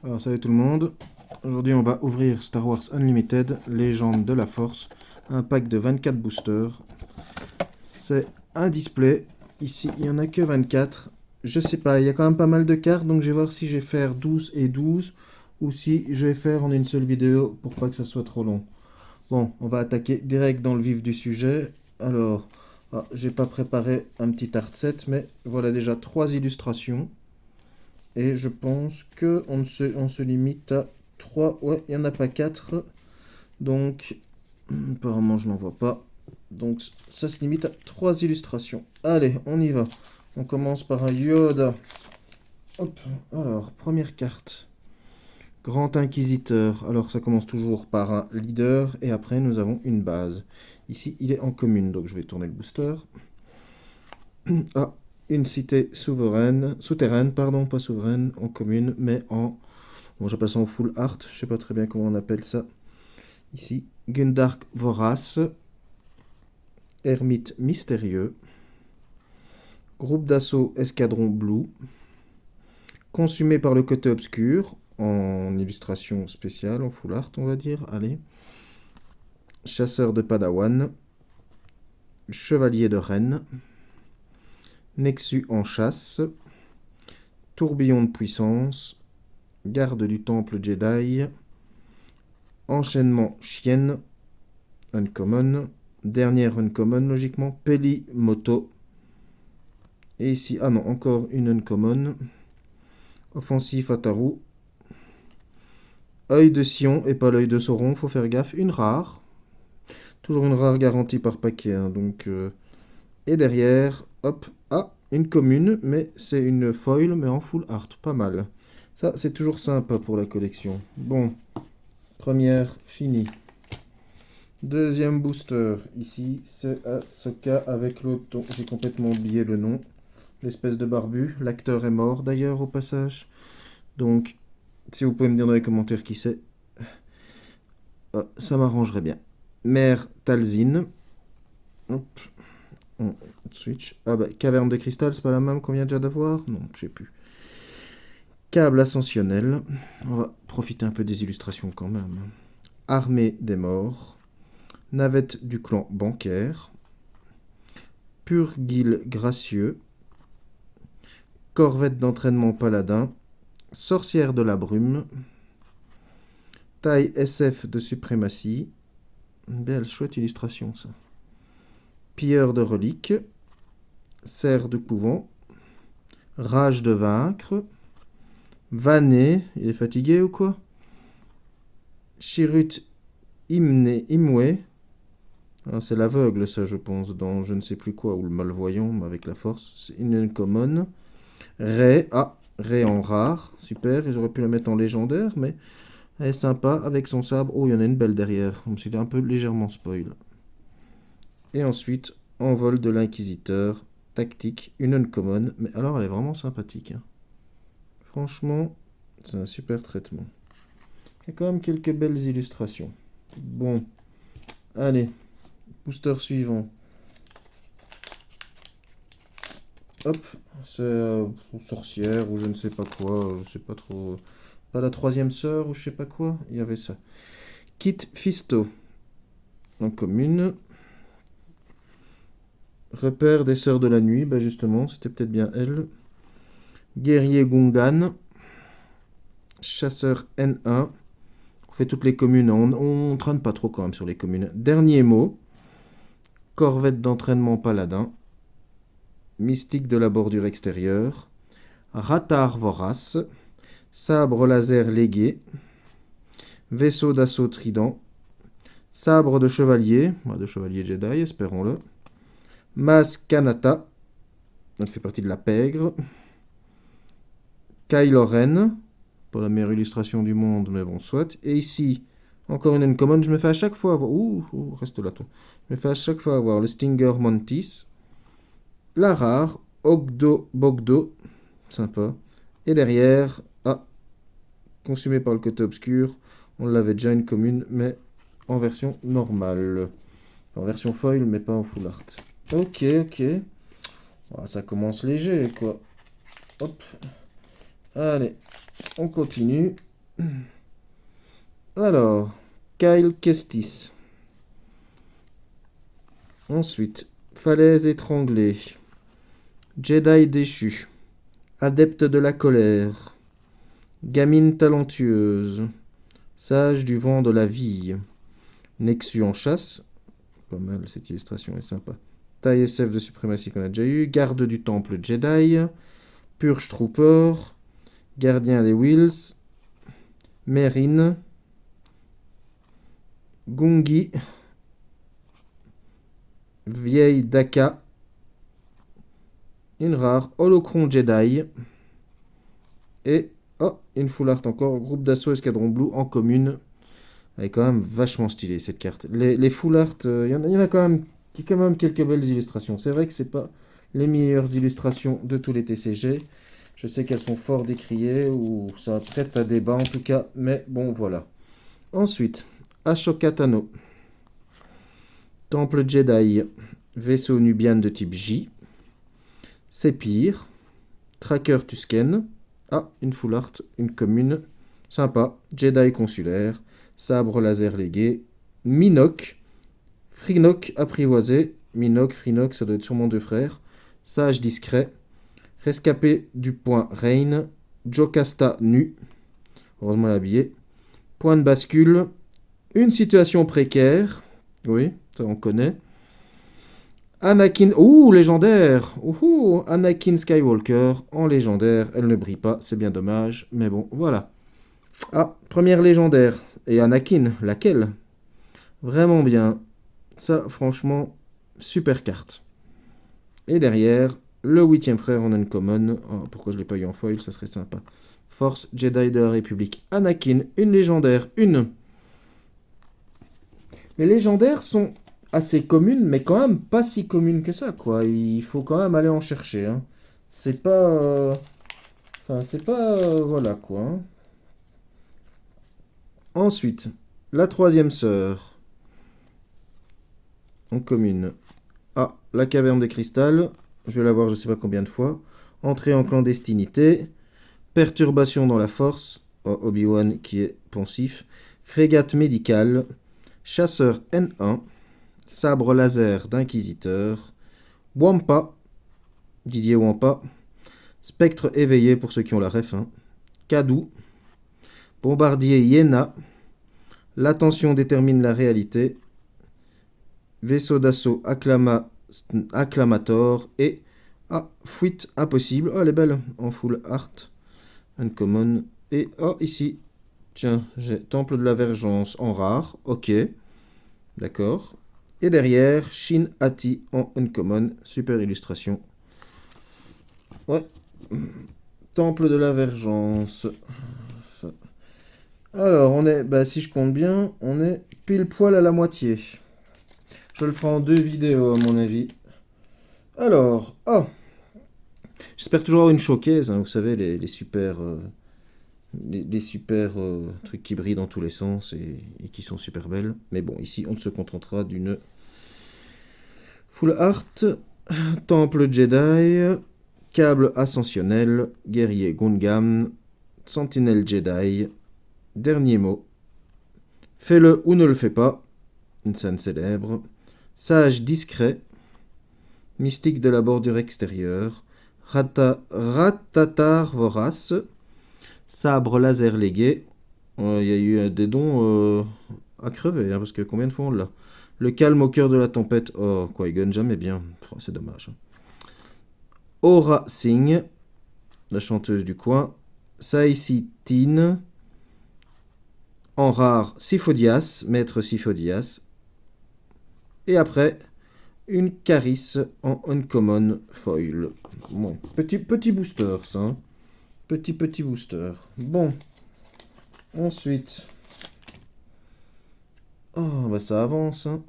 Alors salut tout le monde, aujourd'hui on va ouvrir Star Wars Unlimited, Légende de la Force, un pack de 24 boosters. C'est un display, ici il n'y en a que 24, je sais pas, il y a quand même pas mal de cartes, donc je vais voir si je vais faire 12 et 12, ou si je vais faire en une seule vidéo pour pas que ça soit trop long. Bon, on va attaquer direct dans le vif du sujet. Alors, j'ai pas préparé un petit art set, mais voilà déjà 3 illustrations. Et je pense que on se limite à 3. Ouais, il n'y en a pas 4. Donc, apparemment, je n'en vois pas. Donc, ça se limite à 3 illustrations. Allez, on y va. On commence par un Yoda. Hop, alors, première carte. Grand Inquisiteur. Alors, ça commence toujours par un leader. Et après, nous avons une base. Ici, il est en commune. Donc, je vais tourner le booster. Ah, une cité souveraine, souterraine, pardon, pas souveraine, en commune, mais en... Bon, j'appelle ça en full art, je sais pas très bien comment on appelle ça. Ici, Gundark Vorace, Ermite Mystérieux, Groupe d'assaut Escadron Blue, Consumé par le côté obscur, en illustration spéciale, en full art, on va dire, allez. Chasseur de Padawan, Chevalier de Rennes, Nexus en chasse, Tourbillon de puissance, Garde du temple Jedi, Enchaînement chienne, uncommon, dernière uncommon logiquement, Pelimoto, et ici, ah non, encore une uncommon, Offensif Ataru, Œil de Sion et pas l'œil de Sauron, faut faire gaffe, une rare, toujours une rare garantie par paquet, hein, donc... Et derrière, hop, une commune, mais c'est une foil, mais en full art, pas mal. Ça, c'est toujours sympa pour la collection. Bon, première finie. Deuxième booster, ici, c'est Ahsoka avec l'autre dont j'ai complètement oublié le nom. L'espèce de barbu. L'acteur est mort d'ailleurs au passage. Donc, si vous pouvez me dire dans les commentaires qui c'est, ça m'arrangerait bien. Mère Talzin. Hop, on switch. Ah bah, caverne de cristal, c'est pas la même qu'on vient déjà d'avoir? Non, je sais plus. Câble ascensionnel. On va profiter un peu des illustrations quand même. Armée des morts. Navette du clan bancaire. Purgil gracieux. Corvette d'entraînement paladin. Sorcière de la brume. Taille SF de suprématie. Belle, chouette illustration ça. Pilleur de reliques. Serre de couvent. Rage de vaincre. Vané, il est fatigué ou quoi? Chirut Imwe. Ah, c'est l'aveugle ça je pense, dans je ne sais plus quoi, ou le malvoyant avec la force. C'est une uncommon. Ray, Ray en rare, super, j'aurais pu la mettre en légendaire, mais elle est sympa avec son sabre. Oh, il y en a une belle derrière, je me suis un peu légèrement spoil. Et ensuite, envol de l'inquisiteur, tactique, une uncommon, mais alors elle est vraiment sympathique, hein. Franchement, c'est un super traitement. Il y a quand même quelques belles illustrations. Bon, allez, booster suivant. Hop, c'est sorcière ou je ne sais pas quoi, je sais pas trop. Pas la troisième sœur ou je sais pas quoi, il y avait ça. Kit Fisto, en commune. Repère des sœurs de la nuit, bah justement, c'était peut-être bien elle. Guerrier Gungan, chasseur N1. On fait toutes les communes, on traîne pas trop quand même sur les communes. Dernier mot, corvette d'entraînement paladin. Mystique de la bordure extérieure. Ratar vorace. Sabre laser légué. Vaisseau d'assaut trident. Sabre de chevalier Jedi, espérons-le. Mas Kanata, elle fait partie de la pègre. Kylo Ren, pas la meilleure illustration du monde, mais bon, soit. Et ici, encore une uncommon, je me fais à chaque fois avoir... Ouh, reste là, toi. Je me fais à chaque fois avoir le Stinger Mantis. La rare, Ogdo Bogdo, sympa. Et derrière, consumé par le côté obscur, on l'avait déjà une commune, mais en version normale. En version foil, mais pas en full art. Ok. Ça commence léger, quoi. Hop. Allez, on continue. Alors, Kyle Kestis. Ensuite, Falaise étranglée. Jedi déchu. Adepte de la colère. Gamine talentueuse. Sage du vent de la vie. Nexus en chasse. Pas mal, cette illustration est sympa. Taille SF de suprématie qu'on a déjà eu. Garde du temple Jedi. Purge Trooper. Gardien des Wills. Merine. Gungi. Vieille Daka. Une rare Holocron Jedi. Et, oh, une full art encore. Groupe d'assaut Escadron Blue en commune. Elle est quand même vachement stylée cette carte. Les full art, il y en a quand même quelques belles illustrations. C'est vrai que c'est pas les meilleures illustrations de tous les TCG. Je sais qu'elles sont fort décriées ou ça prête à débat en tout cas. Mais bon, voilà. Ensuite, Ashoka Tano. Temple Jedi. Vaisseau nubian de type J. Sépir. Tracker Tusken. Ah, une full art, une commune. Sympa. Jedi consulaire. Sabre laser légué. Minoc. Frinoc apprivoisé. Minoc, Frinoc, ça doit être sûrement deux frères. Sage discret. Rescapé du point Reign. Jocasta nu. Heureusement l'habillé. Point de bascule. Une situation précaire. Oui, ça on connaît. Anakin. Ouh, légendaire. Ouh, Anakin Skywalker en légendaire. Elle ne brille pas, c'est bien dommage. Mais bon, voilà. Ah, première légendaire. Et Anakin, laquelle? Vraiment bien. Ça, franchement, super carte. Et derrière, le 8e frère en uncommon. Oh, pourquoi je ne l'ai pas eu en foil? Ça serait sympa. Force Jedi de la République. Anakin, une légendaire, une. Les légendaires sont assez communes, mais quand même pas si communes que ça, quoi. Il faut quand même aller en chercher, hein. C'est pas... Enfin, c'est pas... voilà, quoi, hein. Ensuite, la 3e sœur. En commune. Ah, la caverne des cristals. Je vais la voir je sais pas combien de fois. Entrée en clandestinité. Perturbation dans la force. Oh, Obi-Wan qui est pensif. Frégate médicale. Chasseur N1. Sabre laser d'inquisiteur. Wampa. Didier Wampa. Spectre éveillé pour ceux qui ont la ref. Hein. Kadou. Bombardier Yéna. L'attention détermine la réalité. Vaisseau d'assaut Acclamator et fuite impossible. Oh, elle est belle en full art. Uncommon. Et oh, ici, tiens, j'ai Temple de la Vergence en rare. Ok, d'accord. Et derrière, Shin Hati en uncommon. Super illustration. Ouais. Temple de la Vergence. Alors, on est, bah, si je compte bien, on est pile poil à la moitié. Je le ferai en 2 vidéos, à mon avis. Alors, oh, j'espère toujours avoir une showcase, hein, vous savez, les super, les super trucs qui brillent dans tous les sens et qui sont super belles. Mais bon, ici, on se contentera d'une full art, temple Jedi, câble ascensionnel, guerrier Gungam, sentinelle Jedi, dernier mot, fais-le ou ne le fais pas, une scène célèbre, sage discret, mystique de la bordure extérieure, Ratatar vorace, sabre laser légué. Il y a eu des dons à crever, hein, parce que combien de fois on l'a? Le calme au cœur de la tempête. Oh, Qui-Gon, jamais bien. Oh, c'est dommage. Aura Singh, la chanteuse du coin. Saïsi Tin. En rare, Sifo-Dyas, maître Sifo-Dyas. Et après, une Caris en uncommon foil. Bon, petit booster, ça. Hein. Petit booster. Bon. Ensuite. Oh, bah ça avance. Hein.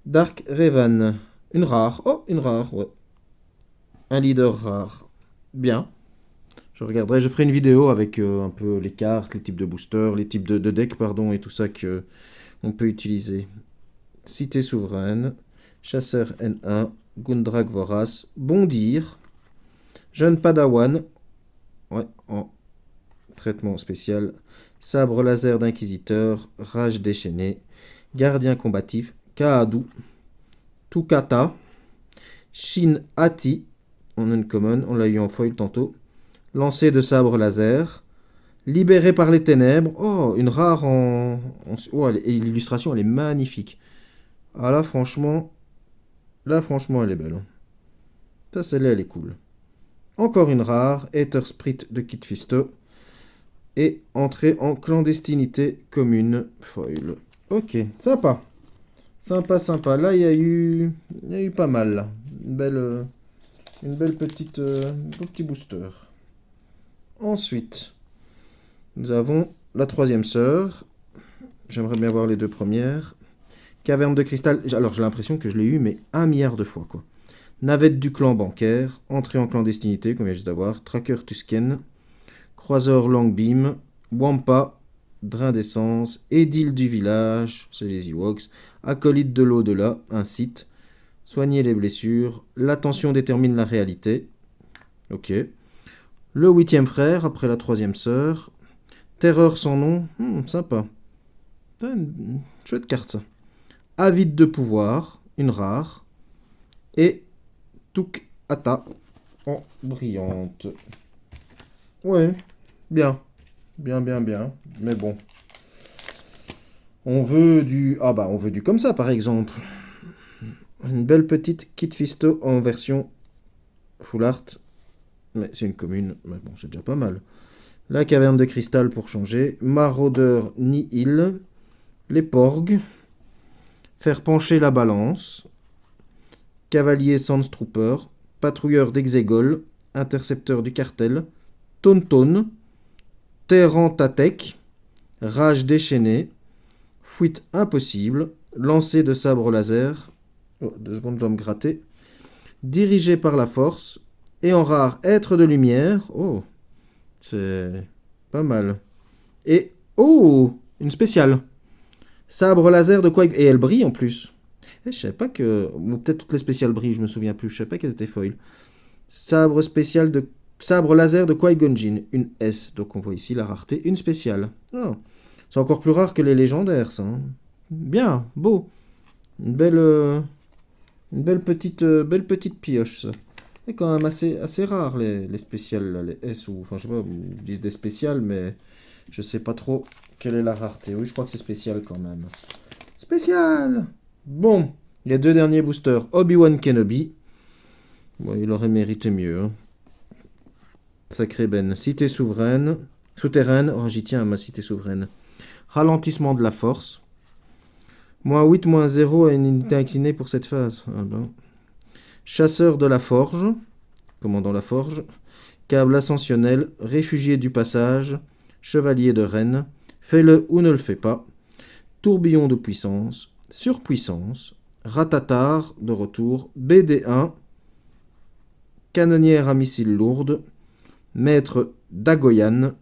Dark Revan. Une rare. Oh, une rare, ouais. Un leader rare. Bien. Je regarderai, je ferai une vidéo avec un peu les cartes, les types de boosters, les types de decks, pardon, et tout ça que on peut utiliser. Cité souveraine. Chasseur N1. Gundrak Vorace. Bondir. Jeune Padawan. Ouais, en traitement spécial, sabre laser d'inquisiteur, rage déchaînée, gardien combatif, Kaadu, Tukata, Shin Hati, en uncommon, on l'a eu en foil tantôt, lancer de sabre laser, libéré par les ténèbres, oh, une rare oh, et l'illustration elle est magnifique. Ah là franchement, elle est belle. Ça celle-là elle est cool. Encore une rare, Aether Sprit de Kit Fisto. Et entrée en clandestinité commune foil. Ok, sympa. Sympa. Là, il y a eu pas mal. Là. Une belle petite, beau petit booster. Ensuite, nous avons la troisième sœur. J'aimerais bien voir les deux premières. Caverne de cristal. Alors, j'ai l'impression que je l'ai eu, mais 1 milliard de fois, quoi. Navette du clan bancaire. Entrée en clandestinité, comme il y a juste d'avoir. Tracker Tusken. Croiseur Longbeam, Wampa, Drain d'essence, Édile du village, c'est les Ewoks, Acolyte de l'au-delà, un site, Soigner les blessures, L'attention détermine la réalité, ok. Le 8e frère, après la 3e sœur, Terreur sans nom, sympa. Une chouette carte ça. Avide de pouvoir, une rare, et Tuk Ata en brillante. Ouais, bien. Bien. Mais bon. On veut du... Ah bah, on veut du comme ça, par exemple. Une belle petite Kit Fisto en version full art. Mais c'est une commune. Mais bon, c'est déjà pas mal. La caverne de cristal pour changer. Maraudeur Nihil. Les porgs. Faire pencher la balance. Cavalier Sandstrooper. Patrouilleur d'Exegol. Intercepteur du cartel. Tonton, Terrantatek, Rage déchaînée, Fuite impossible, Lancer de sabre laser, oh, 2 secondes, je dois me gratter, Dirigé par la force, et en rare, Être de lumière, oh, c'est pas mal. Et, oh, une spéciale, Sabre laser de quoi... Et elle brille en plus. Et je savais pas que... Ou peut-être toutes les spéciales brillent, je me souviens plus, je savais pas qu'elles étaient foil. Sabre spécial de... Sabre laser de Qui-Gon Jinn, une S. Donc on voit ici la rareté, une spéciale. Oh, c'est encore plus rare que les légendaires, ça. Hein. Bien, beau. Une belle petite pioche, ça. C'est quand même assez rare, les spéciales, là, les S. Ou, enfin, je sais pas, je dis des spéciales, mais je sais pas trop quelle est la rareté. Oui, je crois que c'est spécial quand même. Spécial. Bon, les 2 derniers boosters. Obi-Wan Kenobi. Bon, il aurait mérité mieux, hein. Sacré Ben. Cité souveraine. Souterraine. Oh, j'y tiens à ma cité souveraine. Ralentissement de la force. -8, -0 à une unité inclinée pour cette phase. Ah ben. Chasseur de la forge. Commandant la forge. Câble ascensionnel. Réfugié du passage. Chevalier de Rennes. Fais-le ou ne le fais pas. Tourbillon de puissance. Surpuissance. Ratatar de retour. BD1. Canonnière à missiles lourdes. Maître Dagoyan.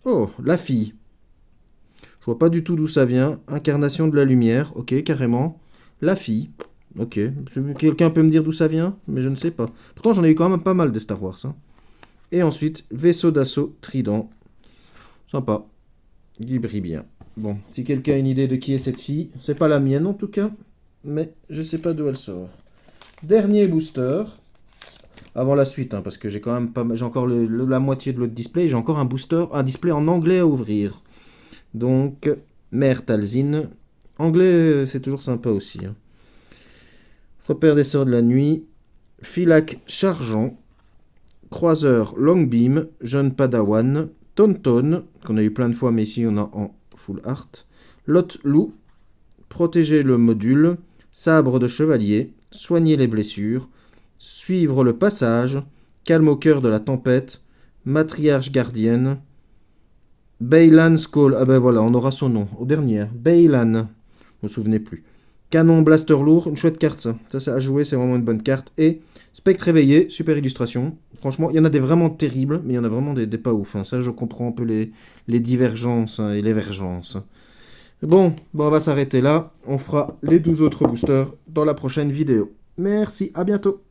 Oh, la fille. Je vois pas du tout d'où ça vient. Incarnation de la lumière. Ok, carrément. La fille. Ok. Quelqu'un peut me dire d'où ça vient? Mais je ne sais pas. Pourtant, j'en ai eu quand même pas mal des Star Wars. Hein. Et ensuite, vaisseau d'assaut trident. Sympa. Il brille bien. Bon, si quelqu'un a une idée de qui est cette fille, c'est pas la mienne en tout cas. Mais je sais pas d'où elle sort. Dernier booster. Avant la suite, hein, parce que j'ai quand même pas, j'ai encore la moitié de l'autre display. J'ai encore un display en anglais à ouvrir. Donc, Mère Talzin. Anglais, c'est toujours sympa aussi. Hein. Repère des sorts de la nuit. Philac Chargeant. Croiseur Longbeam. Jeune Padawan. Tonton, qu'on a eu plein de fois, mais ici on a en full art. Lot Loup. Protéger le module. Sabre de chevalier. Soigner les blessures. Suivre le passage, calme au cœur de la tempête, matriarche gardienne, Baylan Skull, ah ben voilà, on aura son nom, au dernier, Baylan, je me souvenais plus. Canon blaster lourd, une chouette carte ça à jouer, c'est vraiment une bonne carte. Et Spectre éveillé, super illustration, franchement, il y en a des vraiment terribles, mais il y en a vraiment des pas ouf, hein. Ça je comprends un peu les divergences hein, et les vergences. Bon, on va s'arrêter là, on fera les 12 autres boosters dans la prochaine vidéo. Merci, à bientôt.